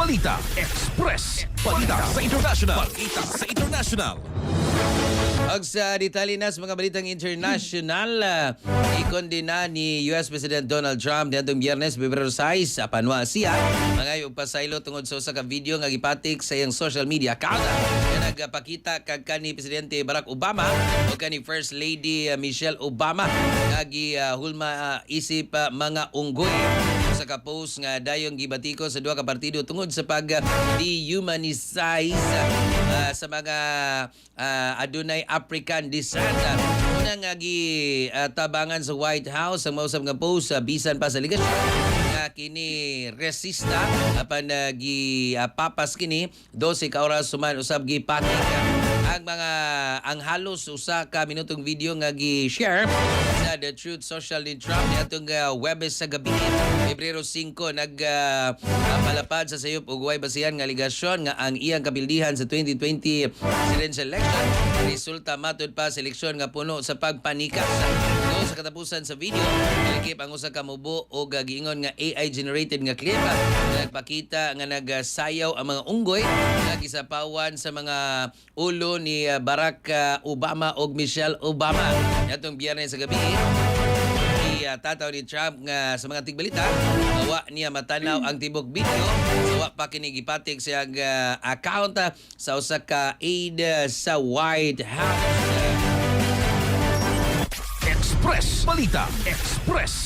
Balita Express. Balita sa international. Balita sa international. Og sa detalye na sa mga balitang international, ikondena ni US President Donald Trump niadtong Biyernes, Pebrero 6, panwa siya mga pasaylo tungod sa usa ka video nga gipatik sa iyang social media account nga nagpakita kag kanhi Presidente Barack Obama o kanhi First Lady Michelle Obama nga gihulma isip mga unggoy sa ka post nga dayong gibatiko sa duha ka partido tungod sa pag-dehumanize sa mga adunay African descent. Una nga tabangan sa White House ang mausap nga post bisan pa sa ligasyon nga kini resista apan papas kini 12 ka oras suman usab gipatik ang halos usa ka minutong video nga gi-share sa The Truth Social ni Trump niadtong Webes sa gabi Pebrero 5 palapad sa sayop ug way basihan nga aligasyon nga ang iyang kapildihan sa 2020 presidential election resulta matud pa sa eleksyon nga puno sa pagpanikas. Sa katapusan sa video, nalikip ang usa ka mubo o giingon nga AI generated nga clip nagpakita nga nagsayaw ang mga unggoy nga gisapawan sa mga ulo ni Barack Obama o Michelle Obama. Atong Biyernes sa gabi, tataw ni Trump nga sa mga tigbalita wa niya matanaw ang tibok video wa pa kini gipatik sa account sa usa ka aide sa White House. Express. Balita Express.